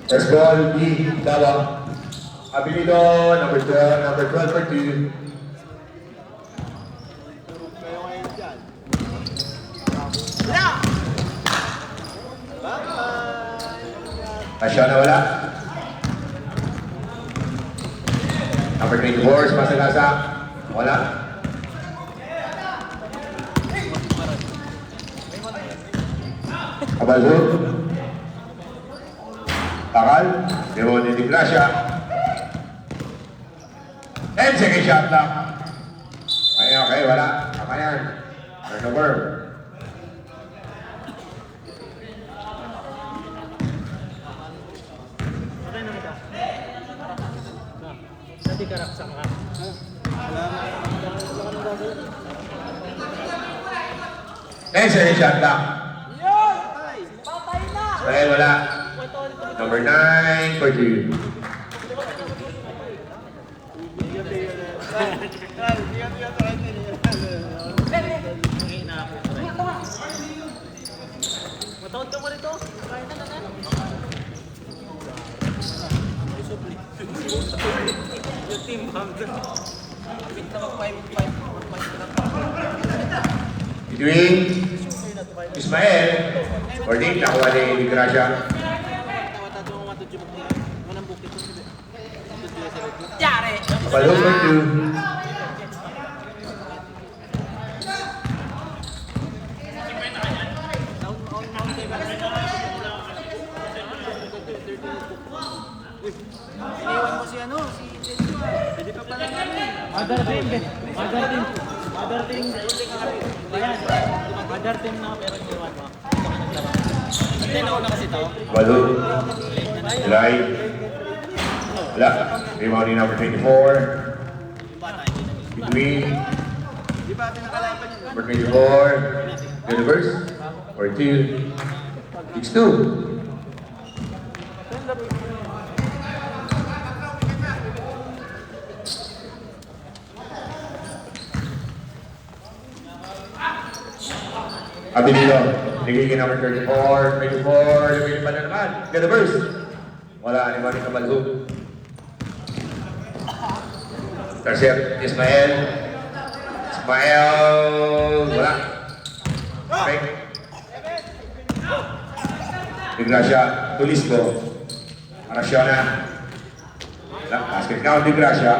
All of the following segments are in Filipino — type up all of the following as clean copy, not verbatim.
First ball, B, Dawa. Abilido, number 12 for 2. Asya na wala. Number 24, Masalasa. Wala. Kabalho. Takal. Demone Di Gracia. 10 second shot lang. Okay, wala. Tama yan. Turnover. Hindi ka raksak ka. Second shot lang. Patay na! Dahil wala. Number 9 for 2. Matawad ka mo rito. Kaya na. Yung team bang Between Ismael or Nick, nakuha ni Gracia. Yari! Kabalho for 2. Iwan mo si ano, si Jessica. Pwede pa pala namin. Other team na pero iwan mo. Hindi nauna kasi ito. Kabalho. July. Wala. Rebound ni number 24. Between Di ba pinakalaban yun? number 24. Universe or 2. 6-2. Abilido, nagiging number 34, 24, lumilip pa na naman. Universe. Wala, ni Manny Kabalho. Intercept, Ismael. Wala. Okay. Di Gracia, Tulisco. Arasiona. Wala, basket count, Di Gracia.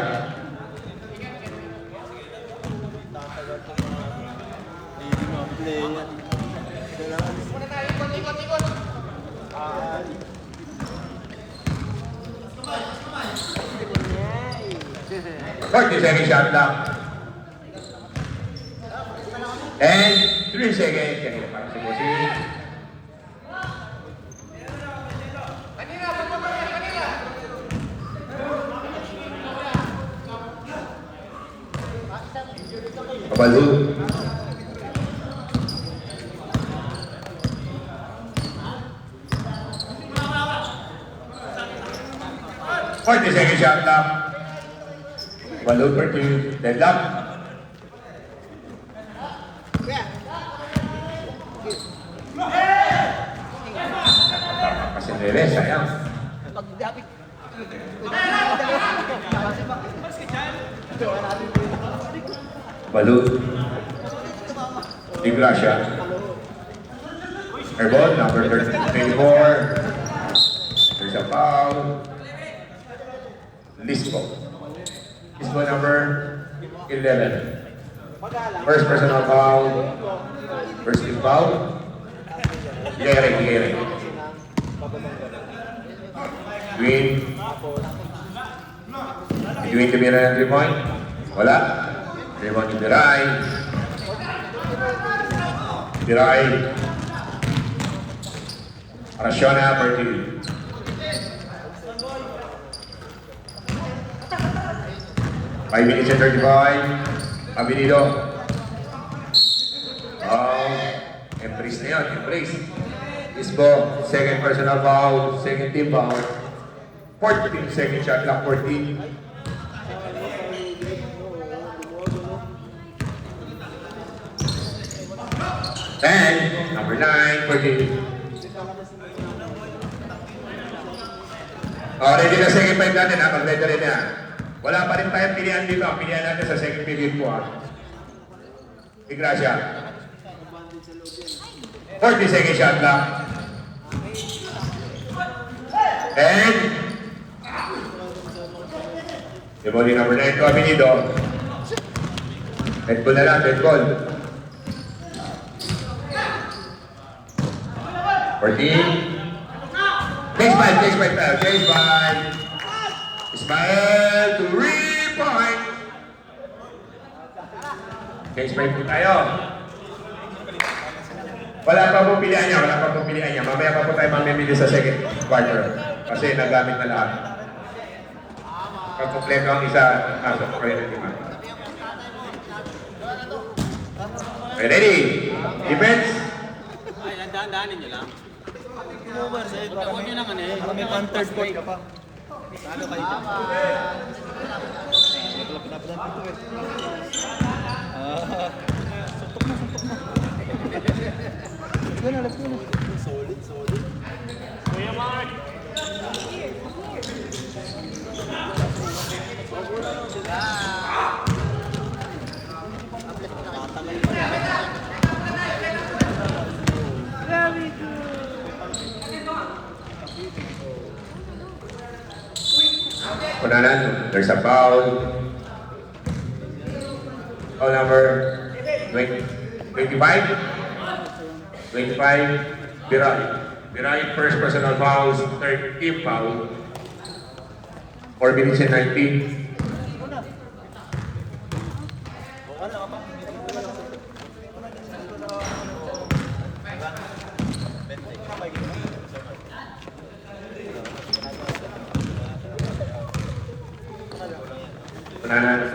Second shot lang. And 3 seconds. Kanina parang si Bossing. Kabalho. Second shot lang. Kabalho for 2. Deadlock. Kasi nire, sayang. Pagdapit. Kabalho. Di Gracia. Airball, number 24. There's a foul. Lisbo. Lisbo number 11. First personal foul. First team foul. Gere. Between tumira ng 3 point. Wala. Rebound ni Biray. Arasiona for 2. Five minutes and 35. Abilido. Embrace na yun. Embrace. Isbo. Second personal foul. Second team foul. 14 second shot clock. 14. And number 9, 14. O, ready na second five natin ha. Mag-ready rin na. Wala pa rin tayong pilihan dito. Ang pilihan natin sa second period po ha. Gracia. 40 second shot lang. And yung body number 9 to Abinido. Dead ball na lang, dead ball. 14. Takes by. Ismael to 3-point. Takes by po tayo. Wala pa pong pilihan niya. Mamaya pa po tayo mamimili sa second quarter. Kasi nagamit na lahat. Pag-kompleto ang isa, nasa prayer ng iman. Ready? Defense? Ay, dahan-dahanin nyo lang. Huwag nyo lang ano eh. May third point ka pa. Kunanan, there's a foul. Foul number 25. Biray first personal fouls, third team foul. 4 minutes and 19. Kunanan.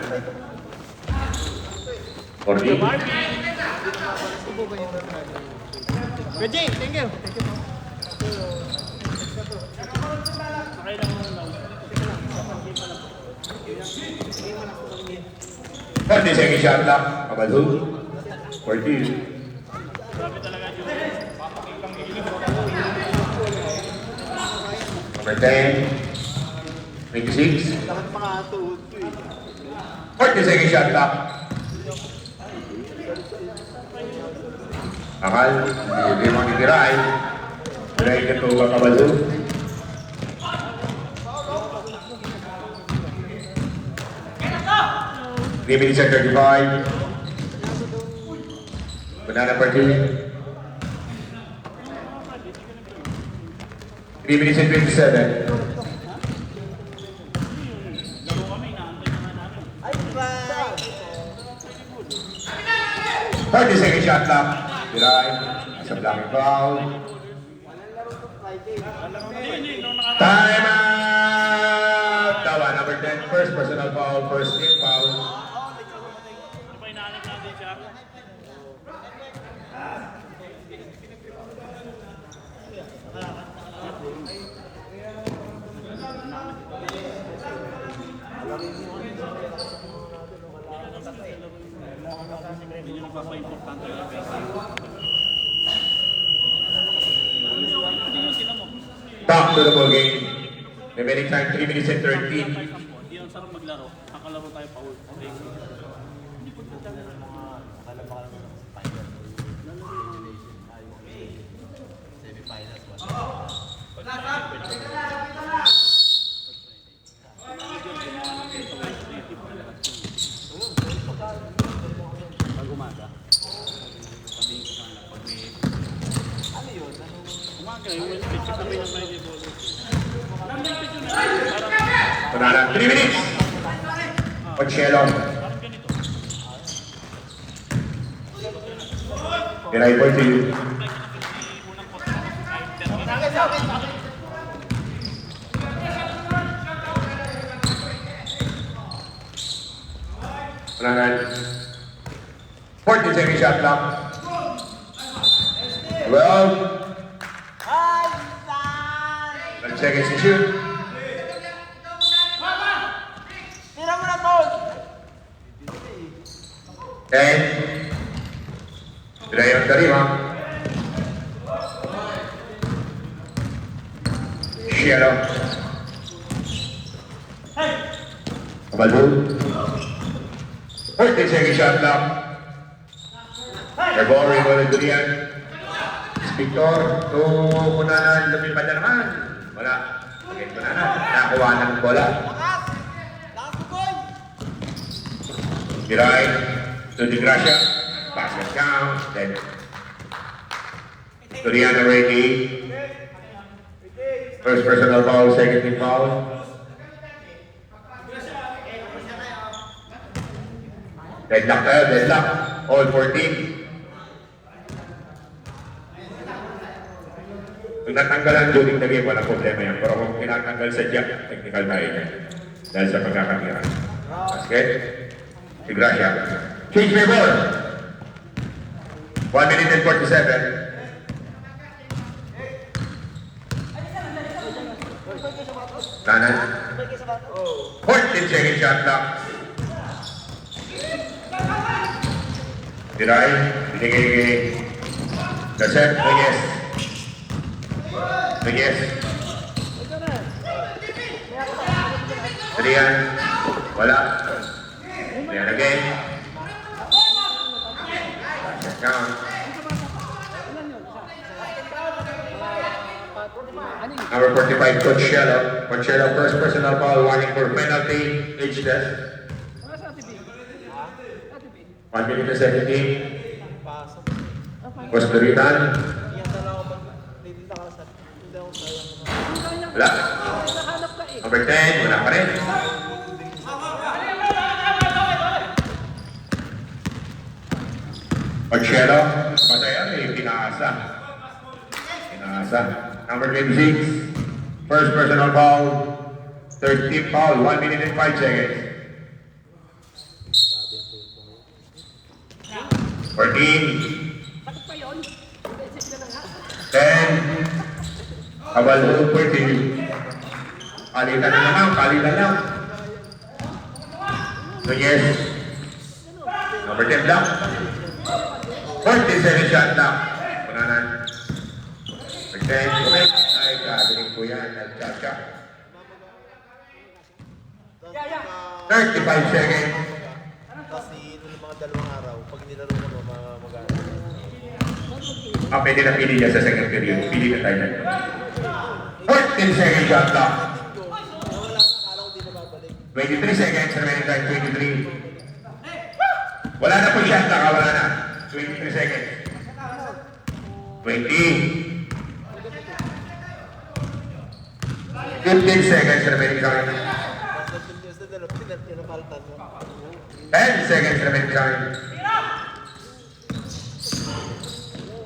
40. Reggie, thank you. 40 second shot lang. Kabalho. 40. Number 10. 26. 40 second shot lang. Akal. Hindi mo nitiray. Tiray ka ito ba Kabalho? Minutes at 35. Banana party. 3 minutes and 27. Ay, 30 second shot lang. Tiray. Sa blocking foul. Time out! Tawa, number 10. First personal foul. First team foul. Back to the ball game. Remaining time 3 minutes and 13. Hindi ang sarap maglaro. Kakalaro tayo pa ulit. Okay. Pag umaga. Sabihin ko sana. Pag may... Ano yun? Umaga. Yung Wednesday. Kami na Friday ball. Banana, 3 minutes. Pochelo. Tiray ball to you. Banana. 40 second shot lang. 12. 12 seconds to shoot. Tira mo na, Paul! 10. Tiray ang tarima. Cielo. Kabalhoon. 14 second shot clock. Reboring ulit Durian. Victor, kunanan, lumipad na naman. Wala. Okay, kunanan. Nakakuha ng bola. Giray. To Di Gracia. Basket count. Then, Durian already. First personal foul, second team foul. Deadlock tayo, deadlock. All 14. Kung natanggalan during the game, walang problema yan. Pero kung tinatanggal sa jack, technical tayo yan. Dahil sa pagkakatira. Basket. Si Gracia. Change favor. 1 minute and 47. Tanan. 14 second shot clock. Diray. Binigay kay Gasset. Reyes. Reyes. Adrian. Wala. Adrian again. Count. Number 45, Conchelo. Conchelo, first personal foul, warning for penalty, ageless. 1 minute and 17. Costuritan. Wala. Number 10, wala pa rin. Conchelo, patayan, may pinaasa. Pinaasa. Number 26, first personal foul, third team foul, 1 minute and 5 seconds. 14, 10, Kabalhoon, 14. Palitan na naman, palitan lang. Nunez, number 10 lang. 47 shot lang. Punanan. Again, ay gagaling po yan, nagkaka. 35 seconds. Kasi noong mga dalawang araw, pag nilaro ko mag-aaral. Pwede na pili niya sa second period. Pili na tayo na. 14 seconds shot clock. 23 seconds, remaining time 23. Wala na po shot clock, wala na. 23 seconds. 20. 15 seconds remaining time. 10 seconds remaining time.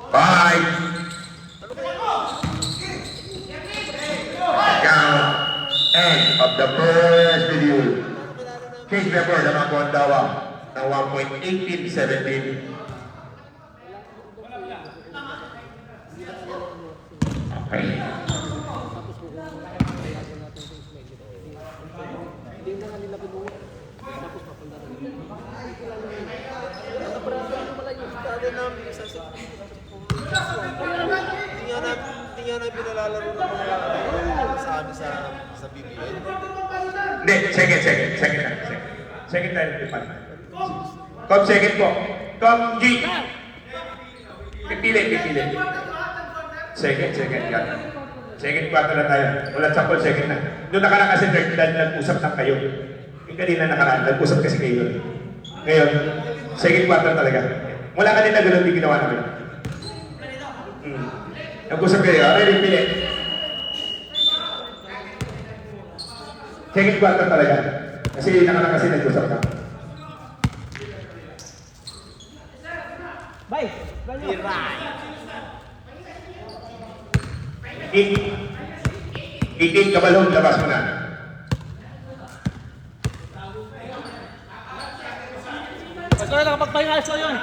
5. Count. End of the first video. Case member na mga Kondawa ng 1.1817. Okay. Hindi nga na pinalalaro ng mga sa amin sa BBL. Hindi, second na. Second tayo, Tipan. Kom second po. Kom G. Pipili. Second, yan. Second quarter na tayo. Wala sample, second na. Doon nakaraan kasi dahil nag-usap na kayo. Yung kanina nakaraan, nag-usap kasi kayo. Ngayon, second quarter talaga. Mula kanina gano'n din ginawa namin. Nag-usap kayo, ready, pili. Second quarter talaga. Kasi nakaraan kasi nag-usap na. Bye! Itin Kabalhoon, labas mo na. Basta na nakapagpahinga sa yun.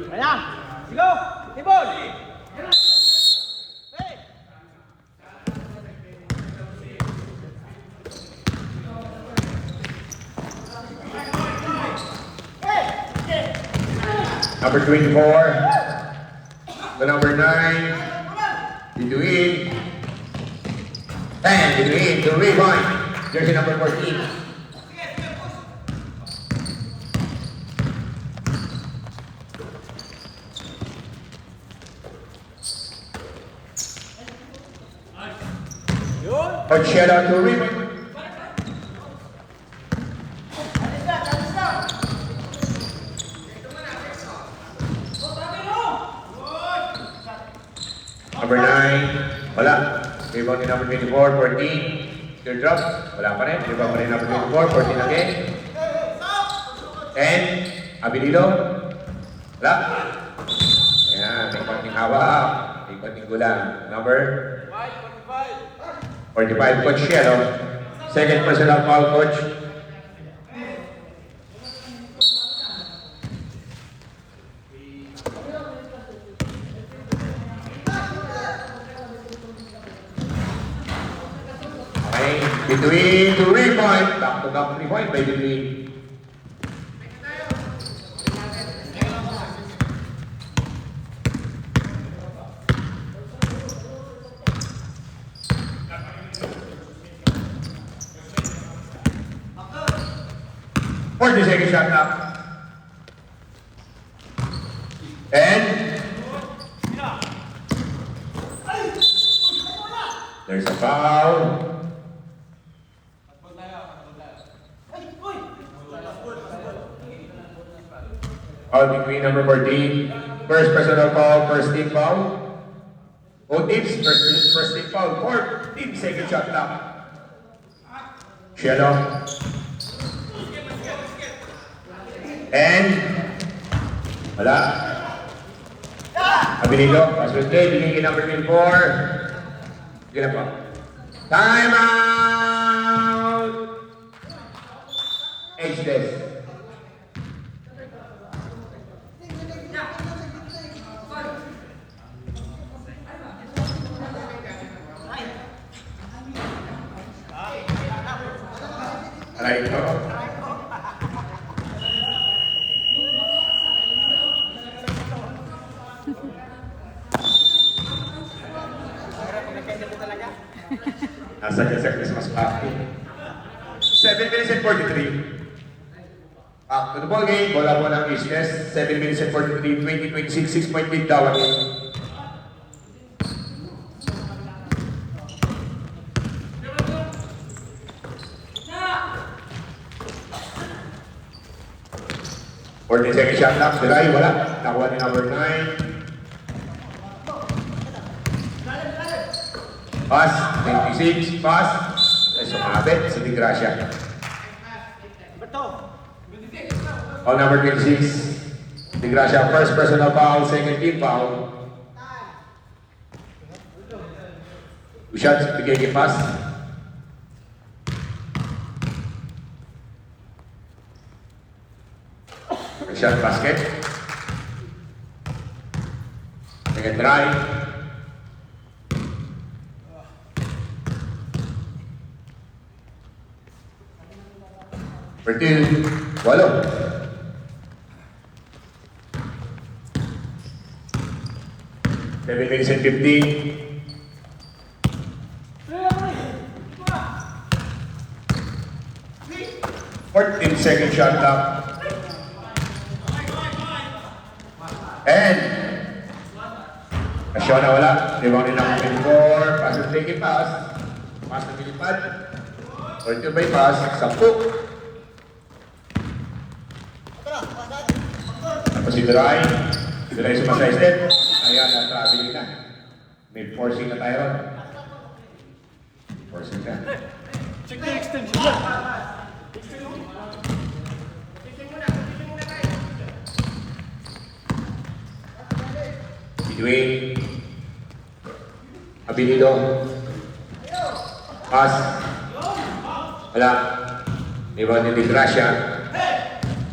Kaya! Sigo! Tibol! Hey! Number 24. The number 9. Between. And between the rebound. Jersey number 14. Coach shout out to Raymond. Number 9, wala. Rebound ni number 24, 14. Third drop, wala pa rin. Rebound pa rin number 24, 14 again. 10, Abilido. Wala. Ayan, may konting hawak. May konting gulang. Number 45, Coach Cielo. Second personal foul, Coach. Okay, between 3-point. Back-to-back 3-point by between. Second shot now. And there's a foul. Foul between number 14. First personal foul, first team foul. Both teams, first team foul. Fourth team, second shot now. Cielo. And wala. Abilido, pass with play, binigay number 24. Sige na po. Time out! Ageless. Alright, ito. Nasa dyan sa Christmas party. 7 minutes and 43. Back to the ball game. Bola po ng Eastness. 7 minutes and 43. 20-26. 6-point lead daw ang game. Second shot knock. Diray, wala. Nakuha ni number 9. Pass, 26, pass. Ay, sumabit si Di Gracia. Foul number 26. Di Gracia, first personal foul, second team foul. 2 shots, bigay pass. First shot, basket. Second try. For 2, walo. Seven minutes and 15. 14-second shot clock. And Asyaw na wala. Rebound din ang 24. Pass and take it pass. Pass na bilipad. Or 2 by pass. 10. Tapos si Duray. Si Duray sumasay step. Ayan, natrabili na. May forcing na tayo ron. Forcing na. Check the extension. Between Abilido. Pass. Wala. Rebound ni Di Gracia.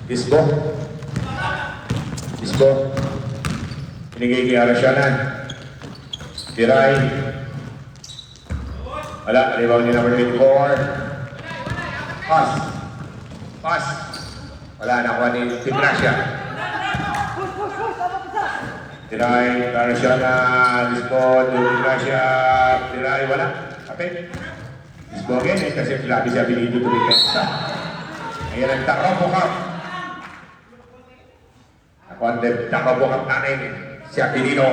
Disbo. Binigay kay Arasyanan. Diray. Wala. Rebound ni number 24. Pass. Wala. Nakuha ni Di Gracia. Diray. Arasyanan. Disbo. Di Gracia. Diray. Wala. Okay. Isbogen eh, kasi grabe siya binito to depensa. Ayan ang tarobo ka. Ako ang tarobo ka natin. Si Aquilino.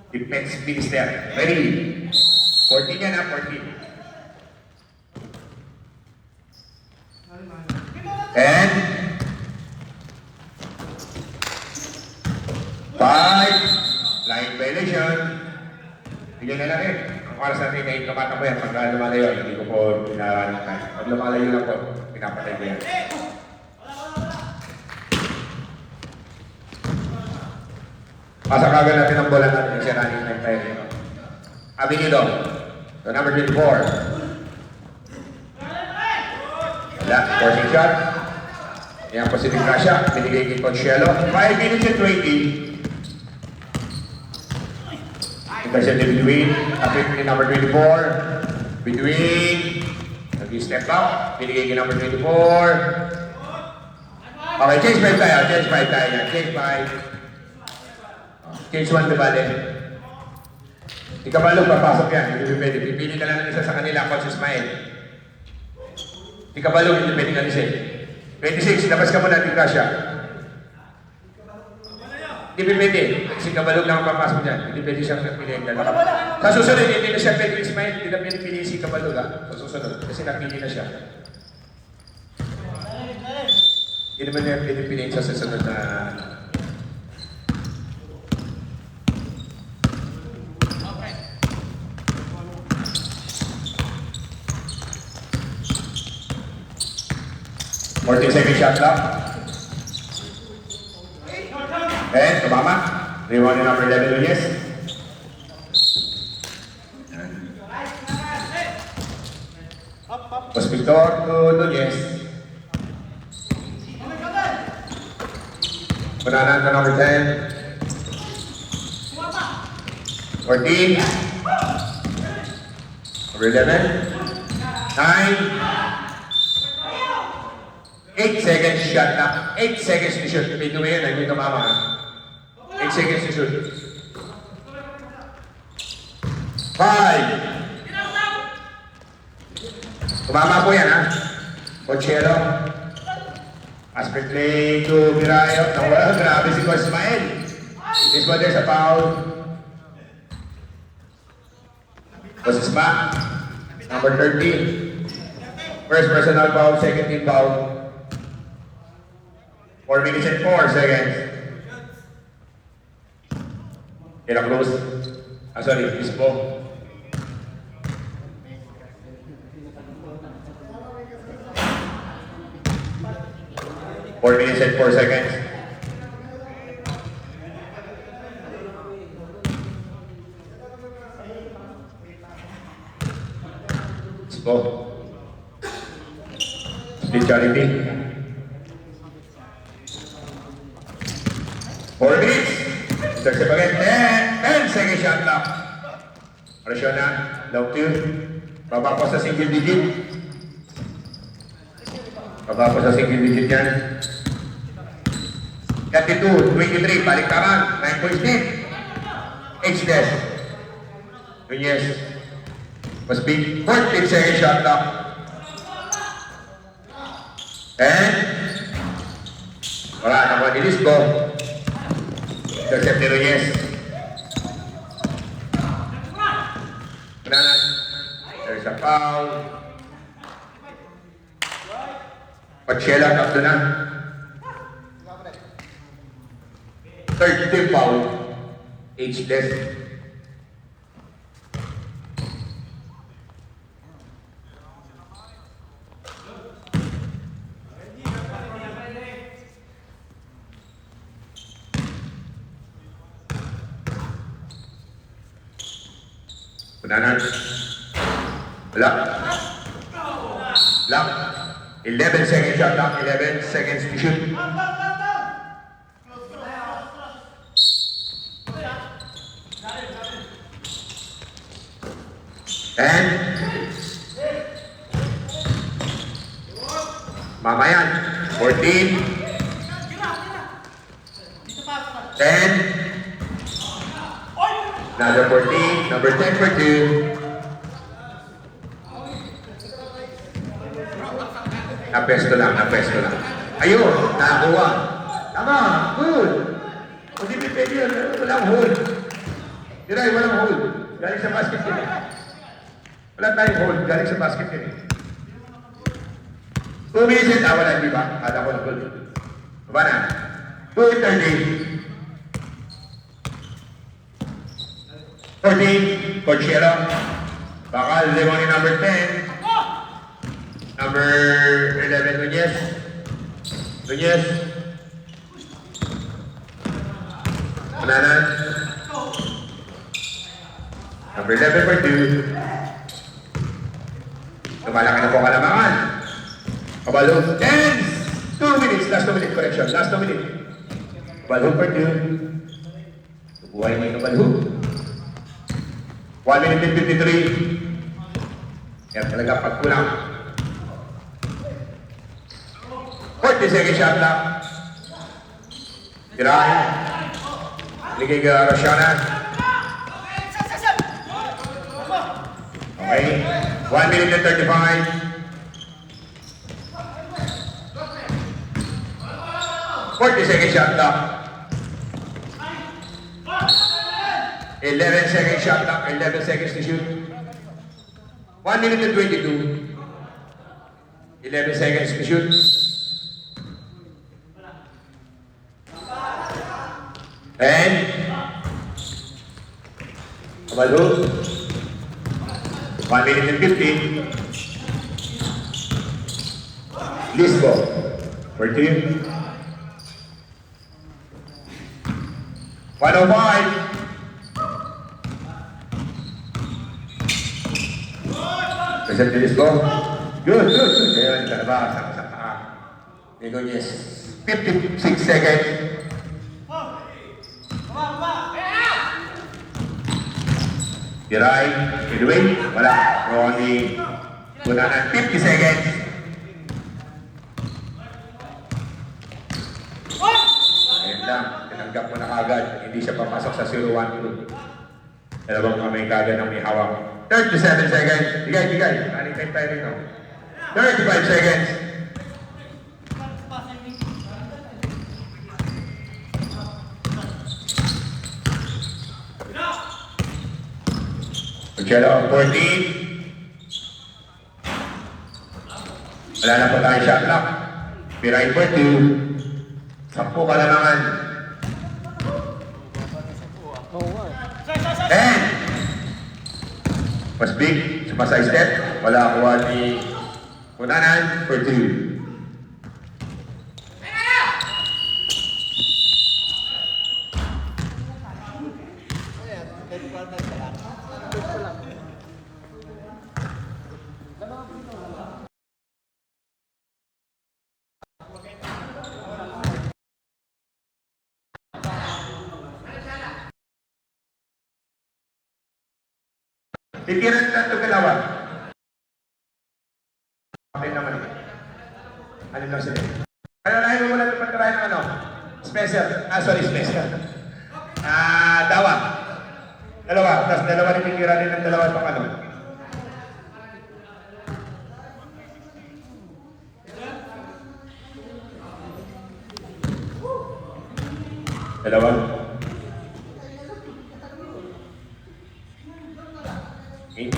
Defense Minister. Ready? 14 yan ha, 14. And 5 line violation. Bigyan na lang eh. Ang oras natin ay tumatakbo yan. Pagka lumalayo, hindi ko po pinaralan tayo. Pag lumalayo lang po, pinapatay ko yan. Pasok agad natin ang bola natin kasi running time tayo. Abinido. So number 24. Wala, forcing shot. Yan po si Gracia, binigay kay Coach Cielo. 5 minutes and 20. Intercepted between, ni number 24. Between, nag-step up, binigay kay number 24. Okay, change 5 tayo, change 5 tayo. Change 5. Change 1 diba din? Ikabalog, papasok yan. Hindi pwede. Pipili ka lang ng isa sa kanila, Coach Ismael. Ikabalog, hindi pwede ka nisin. 26, labas ka muna, Gracia. Hindi pwede. Si Kabalog lang ang papasok dyan. Hindi pwede siyang piliin dyan. Sa susunod, hindi na siya pwede Ismael. Hindi na pwede piliin si Kabalog ha. Sa susunod. Kasi napili na siya. Hindi naman niya pwede piliin sa susunod na... Okay. 14 second shot clock. And tumama. Rebound number 11 Nunez. Hospital to Nunez. Pananan ka number 10. 14. Number 11. 9. 8 seconds shot na. 8 seconds to shoot. Pito mo yun, hindi tumama ha. 8 seconds to shoot. 5. Tumama po yan ha. Cochero. Aspect play to Mirayo. Nawala, grabe si Coach Ismael. This one there's a foul. Coach Isma. Number 13. First personal foul, second team foul. 4 minutes and 4 seconds. Kailang close. Sorry, Ispo. Four minutes and 4 seconds. Ispo. Split charity. 4 minutes. Intercept again. 10 seconds shot clock. Presyon na. Low 2. Baba po sa single digit. Baba po sa single digit yan. 32, 23. Balik taman. 9 points deep. H-Des. Nunez. Must be 14 seconds shot clock. And wala naman ni Lisbo. Intercept ni Nunez. Kananan. There's a foul. Pachela, tatlo na. Third team foul. H-Des. Kunanan. Lock. Lock. 11 seconds shot clock. 11 seconds to shoot. And Mamayan. 14. 10. Another 14, number 10 for 2. Napesto lang, napesto lang. Ayun, nakakuha. Tama, good. O di may pwede yun, walang hold. Diray, walang hold. Galing sa basket yun eh. Wala tayong hold, galing sa basket yun eh. 2 minutes, wala, di ba? Kala ko na hold. Diba na? 2:30. 14, Coach Yelo. Bakal, limoni number 10. Number 11, Nunez. Nunez. Mananan. Number 11 for 2. Lumalaki na po kalamangan. Kabalo. 10! 2 minutes. Last 2 minutes. Correction. Last 2 minutes. Kabalo for 2. Tubuhay mo yung kabalo. 1 minute and 53. Yan talaga pagkulang. 40 second shot lang. Tirahin. Ligay ka Roshanan. Okay. 1 minute and 35. 40 second shot lang. 11 second shot lang. 11 seconds to shoot. 1 minute and 22. 11 seconds to shoot. And Kabalo. 1 minute and 15. Lisbo. For 2. 105. Present to Lisbo. Good, good, good. Ayan, kalabas. Saka. Ngunez. 56 seconds. Tiray, midway, wala. Ronnie, Bunanan, 50 seconds. Ayan lang, tinanggap mo na kagad. Hindi siya papasok sa 0-1 group. Dalawang kamay kagad ang may hawak. 37 seconds. Bigay, bigay. Anytime tayo rin, no? 35 seconds. Chelo, 14. Wala na po tayo shot clock. Piray for 2. 10 ka na naman. 10. Mas big. Sumasay step. Wala kuha ni Bunanan for 2. Titiran na ito kalawa. Okay naman ito. Ano lang sila? Kaya nahin mo muna pagkarahin ng ano? Spencer. Spencer. Dawa. Dalawa. Tapos dalawa rin titira din ng dalawa pang ano. Dalawa. Okay.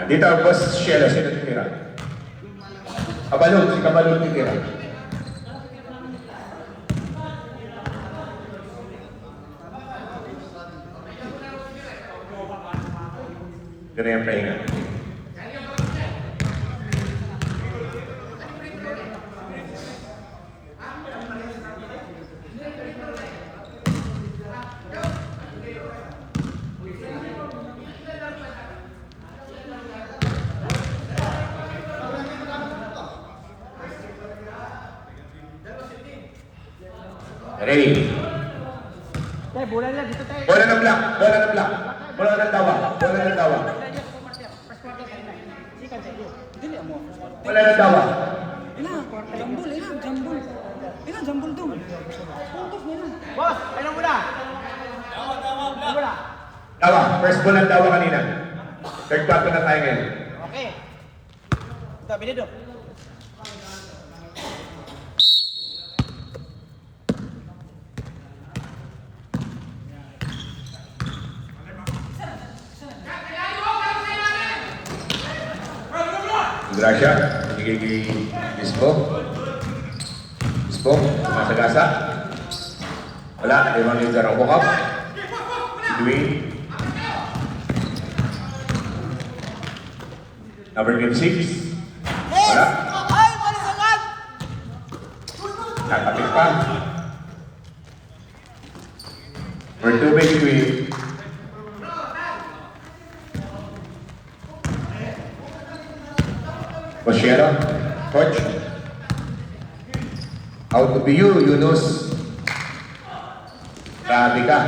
Dito, boss Shelo, sino titira? Kabalog, si Kabalog titira. Ito na yung pahinga. Ready? Bola lang dito tayo. Bola ng black, bola ng black. Bola ng dawa, bola ng dawa. Dili mo. Bola ng dawa. Ila, jambul, ila, jambul. Ilan, jambul to. Puntos nila. Boss, ano muna? Dawa muna. Dawa, first ball ng Dawa kanina. Third quarter na tayo ngayon. Okay. Ito, binido. Gracia, binigay kay Bispo. Bispo, masagasa. Wala, ibang yung garang bukap. Dwayne. Number 26. Wala. Ay, malisangan! Kakapit pa. Number 2 by Dwayne. Oshero, coach. Out to be you, Yunus. Grabe ka.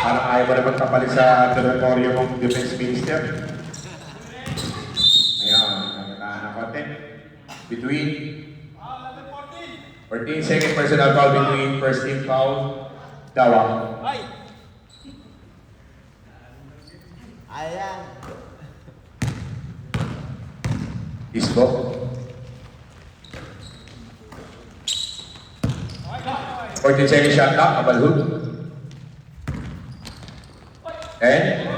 Parang ayaw mo naman kapalit sa teritoryo mong defense minister. Ayan, nagkakaan ng konti. Between 14 second personal foul between first team foul. Dawa. Ayan. Isbo. Fourteen second shot clock, Abalhood. And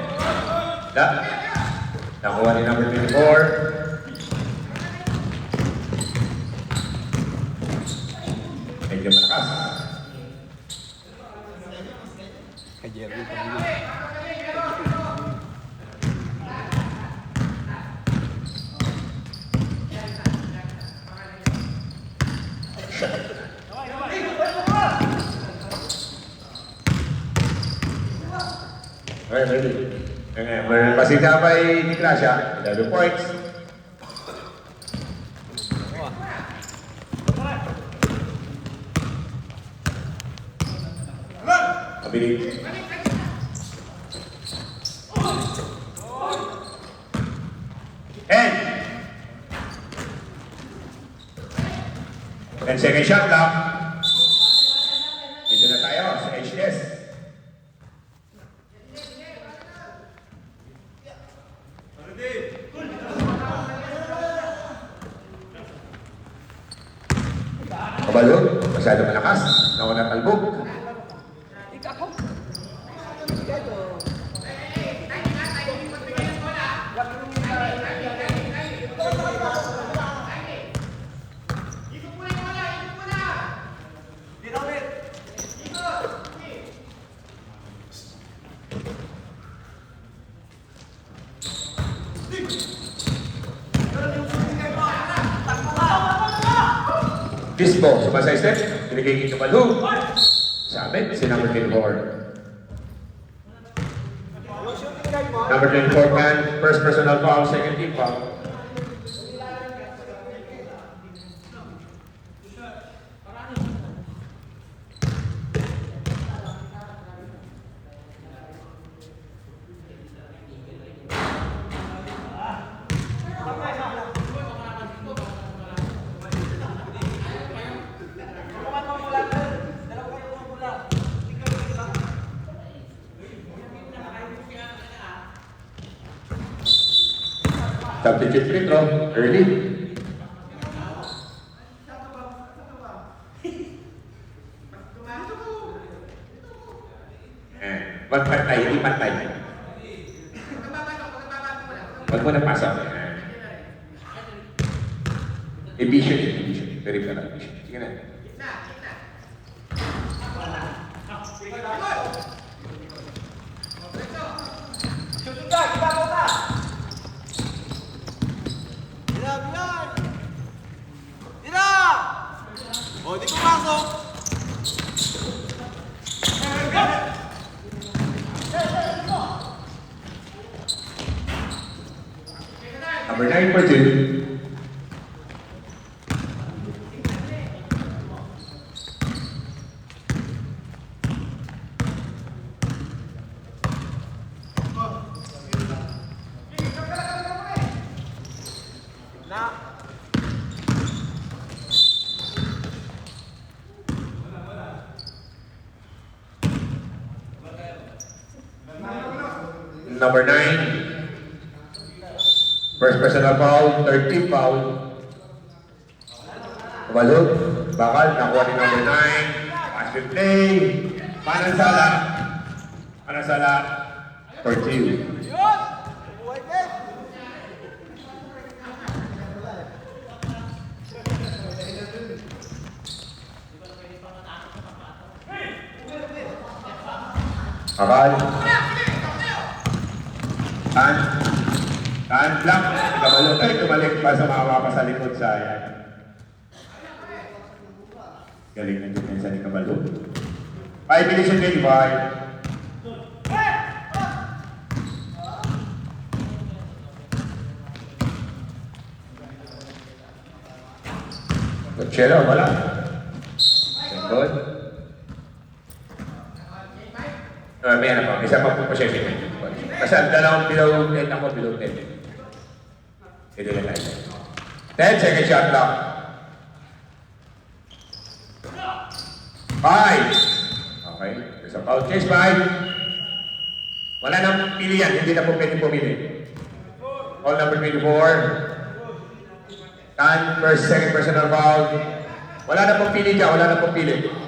nakuha ni number 24. Medyo malakas. Okay, Pasitapay ni Gracia, 11 points. Mabilis. And second shot clock. Dito na tayo sa HDS. Kabalo, masyado malakas. Nauna talbog. Bispo, sumasay step, binigay kay Kabalo. Sabi, si number 24. Number 24 man, first personal foul, second team foul. Substitute free throw, early. Pantay, hindi pantay. Huwag mo na pasok. Emission. Very good. Sige na. O, di pumasok. Number 9 for 2. number 9. First personal foul, third team foul. Tumalog, bakal, nakuha ni number 9. Pass with play. Panansala. Panansala. For 2. Bakal. Tan block. Ikabalot ay tumalik pa sa mga mapa sa likod sa yan. Galing ng depensa ni Kabalo. 5 minutes and 25. Luchero, wala. Second. May ano pa, isa pa po siya siya. Kasi ang dalawang below 10 ako, below 10. Ito na tayo. 10 second shot clock. 5. Okay, there's a foul chase 5. Wala nang pili yan, hindi na po pwede pumili. Foul number 24. Tan, first, second personal foul. Wala na pong pili dyan, wala na pong pili.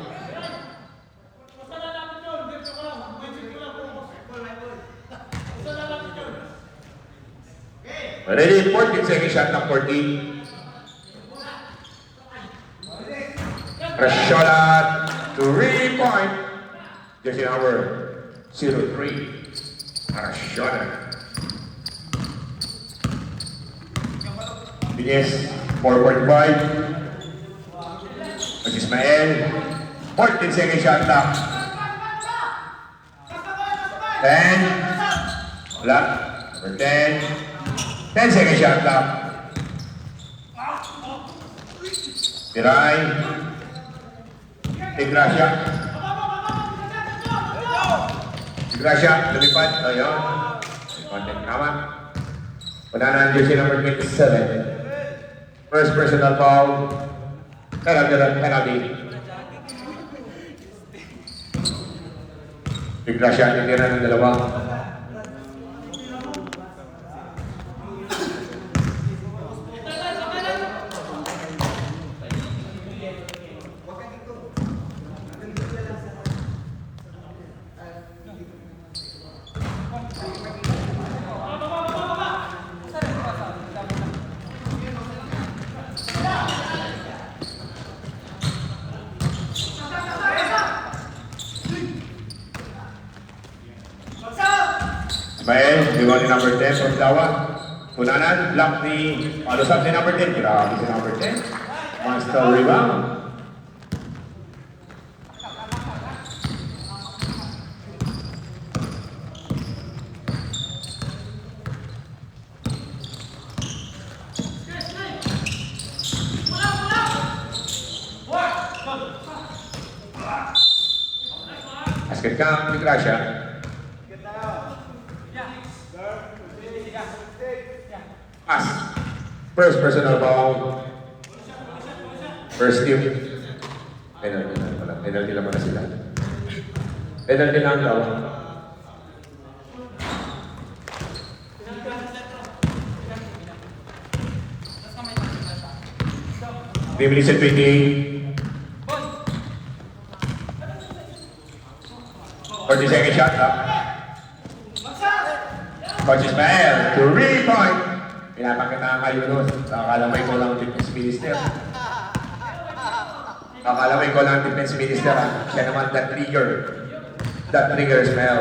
Ready, 14 second shot ng 14. Rashola, 3-point. Jersey number 03. Rashola. Binyes, 4.5. Ismael, 14 second shot clock. 10. Wala. Number 10. 10 second shot clock. Tiray. Tigrasya. Tigrasya, lumipad. Ayun. Konting naman. Wala na ang jersey number 27. First personal foul. Penalty. Tigrasya, titira ng dalawa. Ismael, diwan ni number 10 from Dawa. Punanan, block ni palusap ni number 10. Grabe si number 10. Monster rebound. Basket count ni Gracia. Pass. First personal foul. First team. Penalty na pala. Penalty lang pala sila. Penalty lang daw. Minutes and 20. 40 second shot up. Coach Ismael, 3-point. Pinapakita ka Yunus. Nakakalaway ko lang defense minister. Nakakalaway ko lang defense minister. Siya naman that trigger. That trigger Ismael.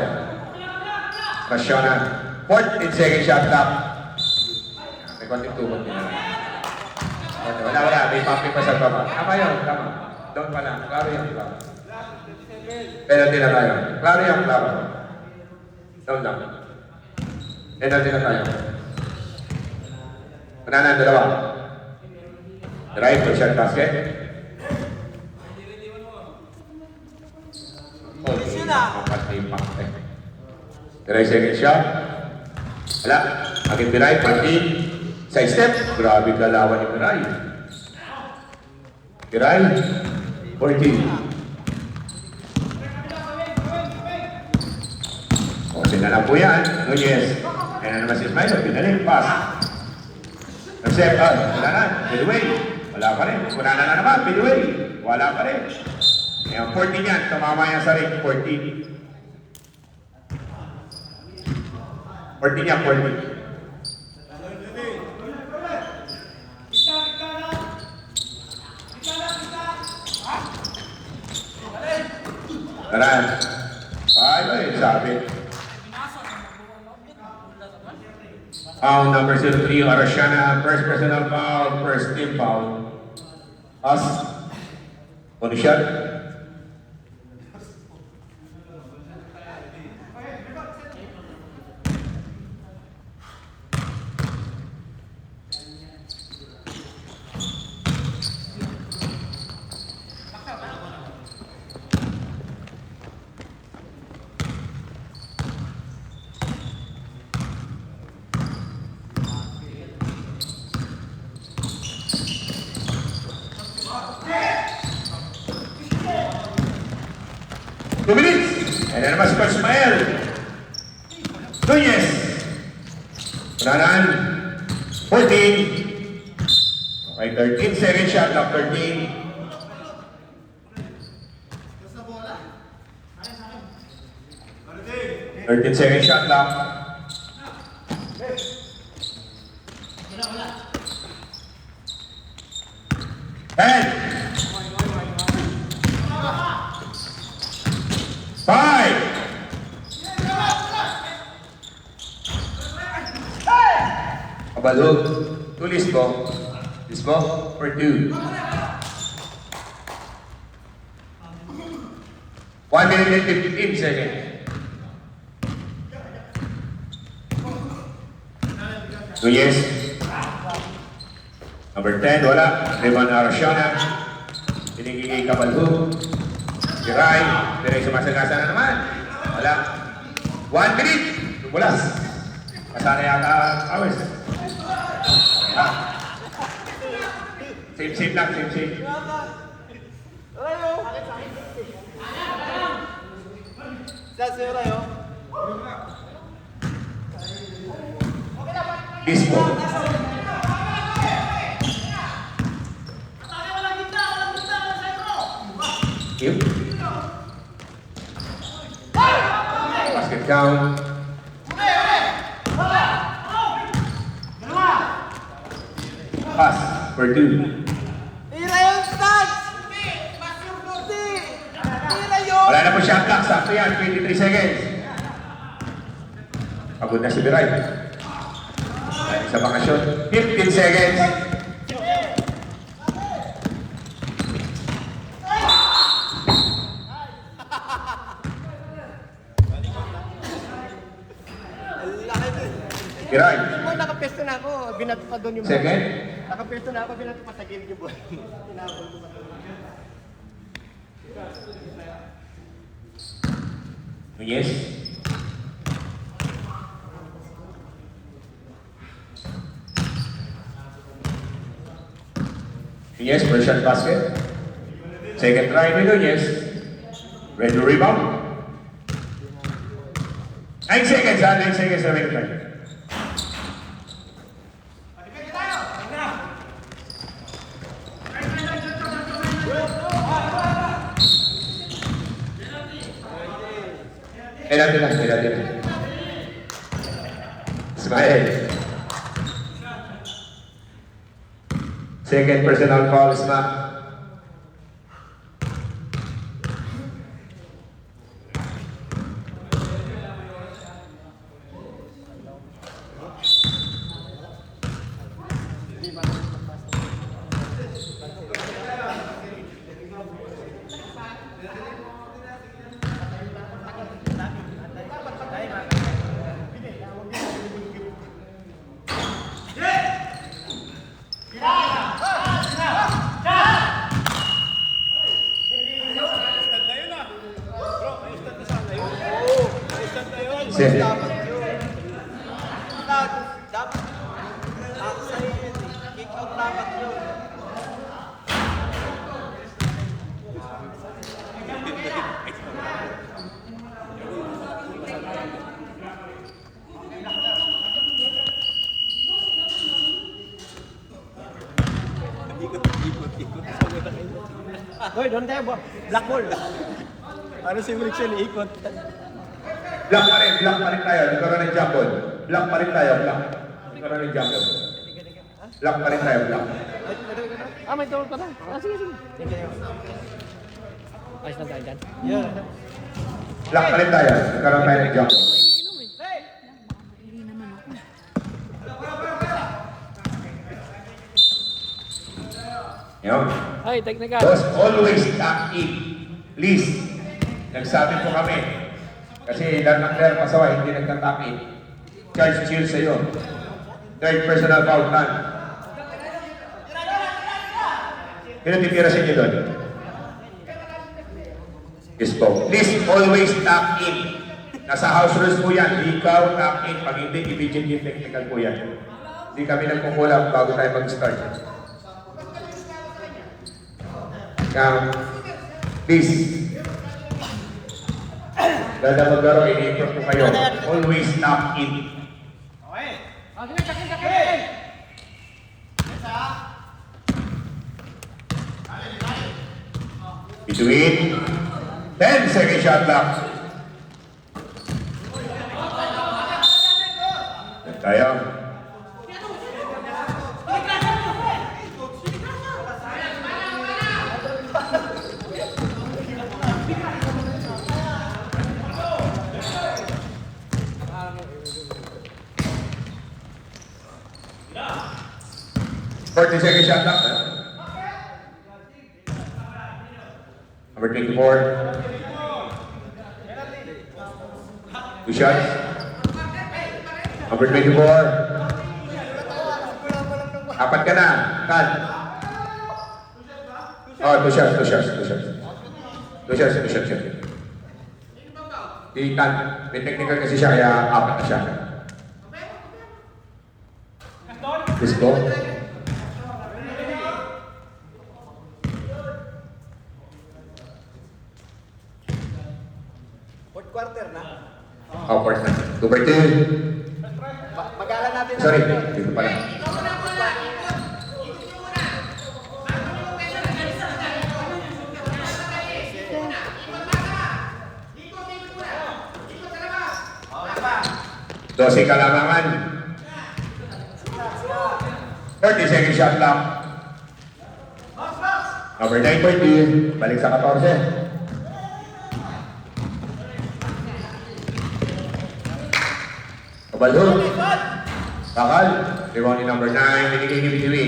Rasyona. 14 second shot clock. May konting tubod nila. Wala. May pumping pa sa baba. Tama yun. Tama. Doon pa lang. Klaro yan. Penalty na tayo. Klaro yan. Klaro. Down lang. Penalty na tayo. Pananan, dalawa. Drive to shot basket. Okay. Mapat na yung pang. Drive second shot. Wala. Aking drive, pati. Side step. Grabe galawan ni Piray. Piray. 14. Okay, Ayun na lang po yan. Nunez. Ayun na naman si Ismael. Pinaling. Pass. Accept. Wala na. Midway. Wala pa rin. Wala na naman. Midway. Wala pa rin. Ayan, 14 yan. Tumama yan sa ring. 14. 14 yan. 14. Taran. Paano eh, sabi. Foul number 03, Arashana, first personal foul, first team foul. Us. On the shot. Two minutes. And then naman si Coach Ismael. Nunez. Panaran. 14. Okay, 13 second shot clock. 13. Second shot clock. And 5. Kabalog. 2 Lisbo. Lisbo for 2. 1 minute and 15 seconds. Nunez. Number 10, wala. Revan Arashana. Pinigigay Kabalog. Kiray. Pero sumasagasa na naman. Wala. 1 minute. Tumulas. Masana yata awes. Same lang, same. Lisbo. Yep. Basket count. Pass for 2. Tira yung stats! Tira yun! Wala na po shot clock. Sakto yan. 23 seconds. Pagod na si Biray. Sa bakasyon. 15 seconds. Biray. Nakapesto na ako, binato pa doon yung bola. Second. Nakapesto na ako, binato pa sa gilid yung bola. Tinapon ko pa. Nunez. Nunez, first shot basket. Second try ni Nunez. Ready to rebound. 9 seconds, 9 seconds na may try. Penalty na. Ismael. Second personal foul, Ismael. Second. Dapat yun. Dapat. Sa'yo yun. Kick out dapat yun. Hoy, doon tayo, black ball. Ano si Rick siya, iikot. Block pa rin tayo. Nagkaroon ng jump ball. Block pa rin tayo, block. Nagkaroon ng jump ball. Block pa rin tayo, block. May tawag pa na. Sige. Thank you. Ayos lang tayo dyan. Yeah. Block pa rin tayo. Nagkaroon tayo ng jump ball. Yun. Ay, technical. Boss, always tap in. Please. Nagsabi po kami. Kasi lahat ng player pasawa, hindi nagtatap in. Charge chill sa'yo. Third personal foul time. Sino titira sa inyo doon? Yes po. Please always tap in. Nasa house rules po yan. Ikaw tap in. Pag hindi, immediately technical po yan. Hindi kami nagkukulang bago tayo mag-start. Please. Ganda maglaro, ini-improve po kayo. Always tap in. Between 10 second shot clock. Tayo. Forty second shot clock. Number 24. 2 shots. Number 24. Apat ka na. Cut. Oh, 2 shots. 2 shots. Di cut. May technical kasi siya, kaya apat na siya. Let's go. Fourth quarter na. Oh, fourth na. Number 2. Magalan natin. Sorry, dito pala. Dose kalamangan. 30 second shot clock. Number 9.2. Balik sa 14. Kabalho. Bakal. Rebound ni number 9. Binigay ni Bitiwi.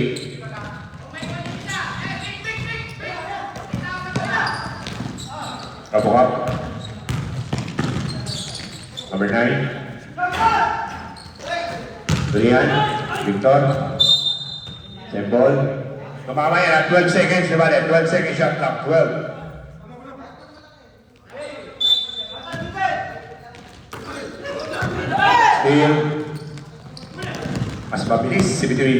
Kapukap. Number 9. Julian. Victor. Sembol. Mamamaya na 12 seconds. Diba? 12 second shot clock. 12. Steal. Mas mabilis si Bitiwi.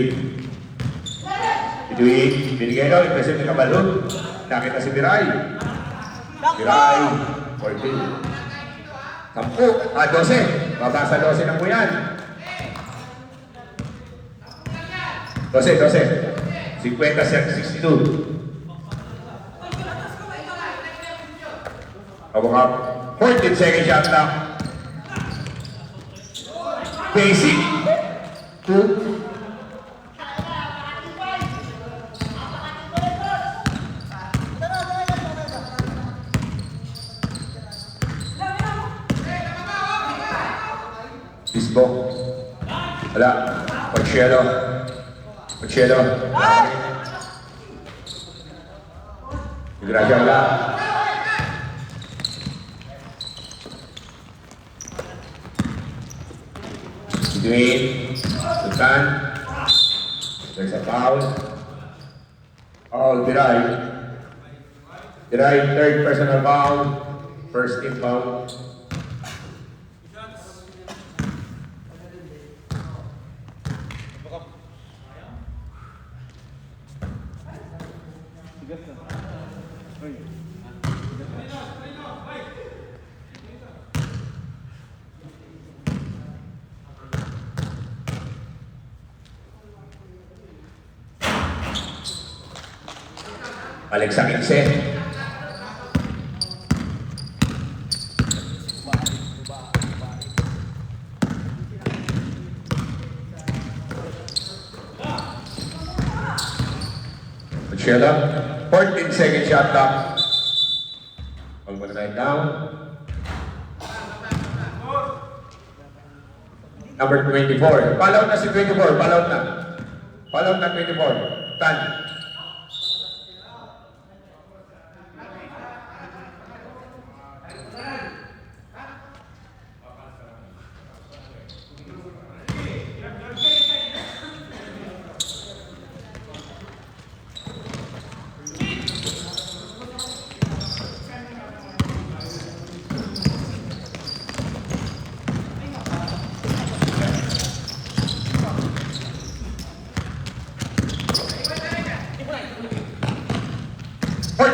Bitiwi, binigay daw, impressive ni Kabalho. Nakita si Biray. Biray, 14. 12. Babasa 12 na po yan. 12. 50 siya, 62. Abang 14 second shot na. Basic. 2. Bisbo. Wala. Pagsyelo. Gracia wala. Between Sultan. There's a foul. All Biray. Biray, third personal foul. First team foul. Balik sa 15. Shut up. 14 second shot clock. Huwag mo na tayo down. Number 24. Follow na si 24. Follow na. Follow na 24. Tan.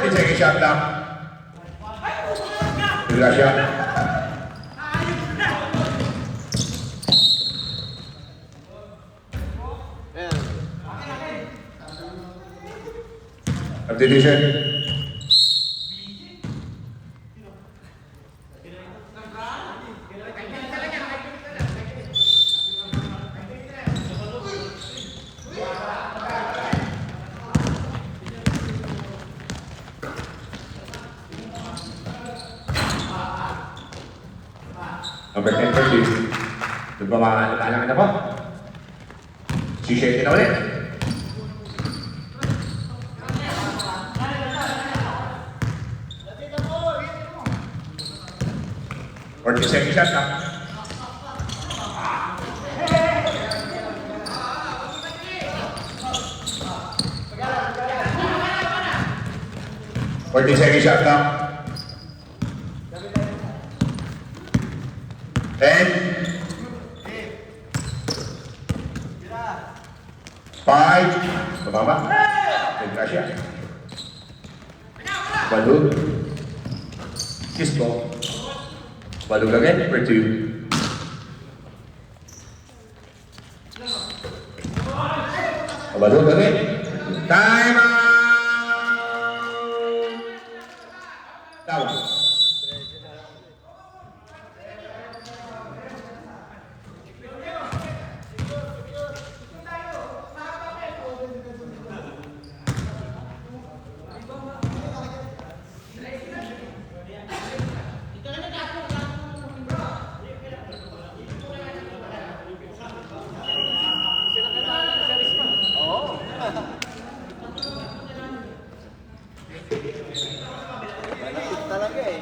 Second shot down. Gracia. Substitution. Number 10 for you. Doon ba makakalakan na po? Si-shake na ulit. Or the second shot na. Or the second shot na. 10, 5, bababa. Gracia. Balug. Kispo. Balug again for 2. Balug again. Time out! Down. Talaga eh.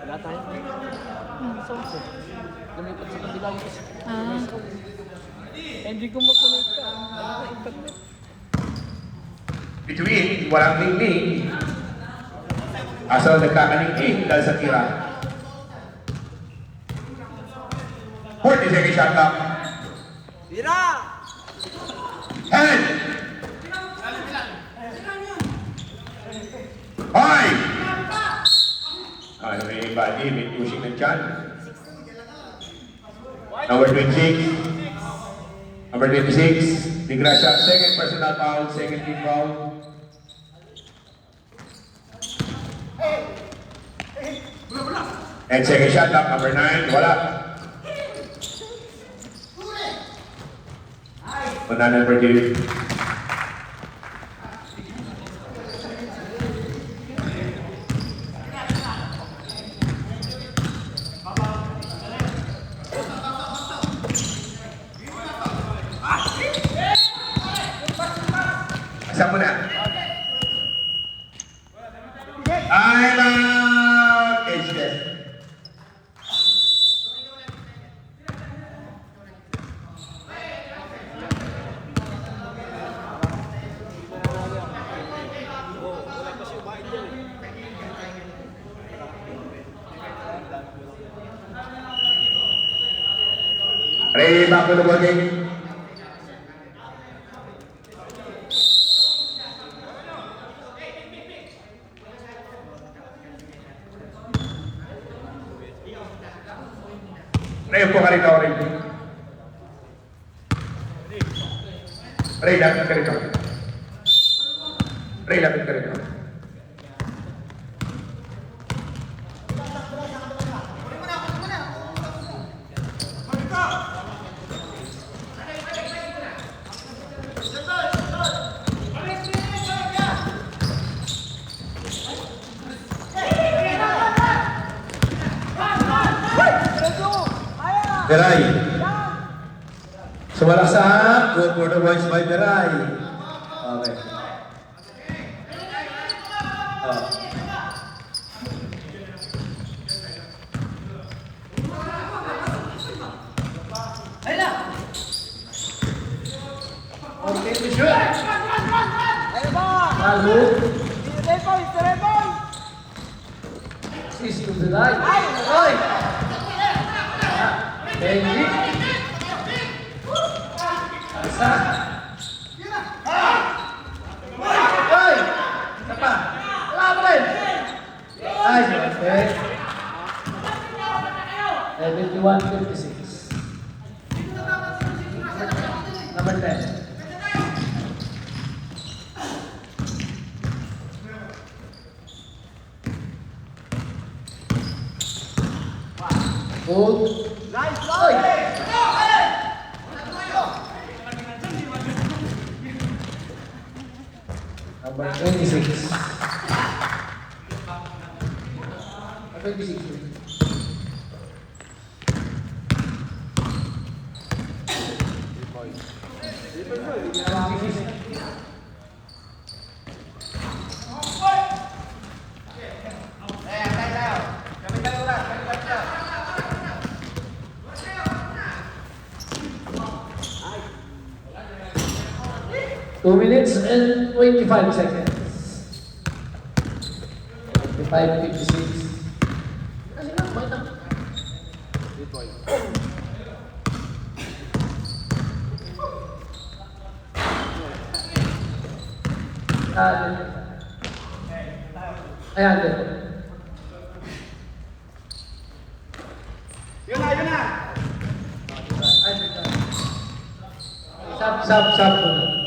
Wala tayo. Sounds eh. Lumipat sa kabilang isa. Hindi ko makonekta. Internet. Between, walang ning-ning. Asal nagkakaning-ning dahil sa tira. 40 second shot clock. Tira! Hand! Hoy! Ano may body, may pushing ng chan. Number 26. Number 26. Di Gracia, second personal foul, second team foul. And second shot clock, number 9. Wala. Banana number 2. Asa mo na? I'm out! HDS. Ready, back to the ball game. Ray, upo ka rito, Ray. Ray, lapit ka rito. Ray, lapit ka rito. Beray. Sumalaksak. Good for the boys by Beray. Okay. Oh. Okay, to shoot. Ayun ba? Lalu, Rebound, rebound. sisi to the right. Ay, oy. Benji. Asa. Ay! Isa pa. Wala pa rin. Ay, perfect. 71-56. Number 10. Good. Nice, Oy! Number 26. 26. Two minutes and 25 seconds. 55-56. Kasi lang, may na. Ayan, din. Yun na, yun na. Sab muna.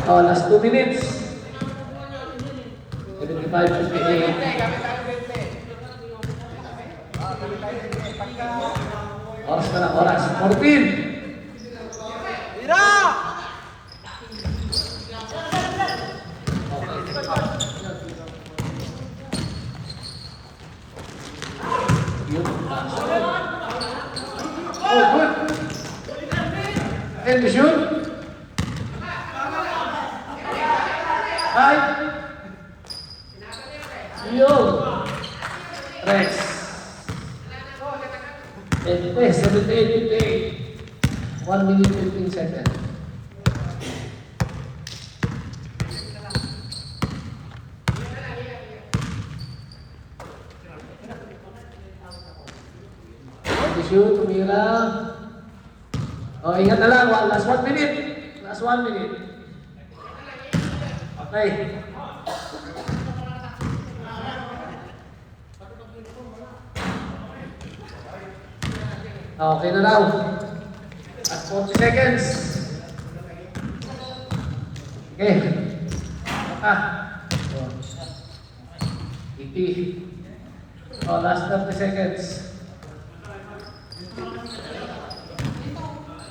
Oh, last 2 minutes. 75-58. Oras na lang, oras. 14. Tira! Yun. Oh, good. And the shoot. Ay. Yun. Rest. 78-58. 1 minute 15 seconds. Shoot, tumira. Oh, ingat na lang. Last 1 minute. Last 1 minute. Okay. Okay na daw. Last 40 seconds. Okay. Ah. 80. Oh, last 30 seconds.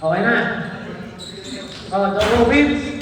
Okay na. Oh, the Robins.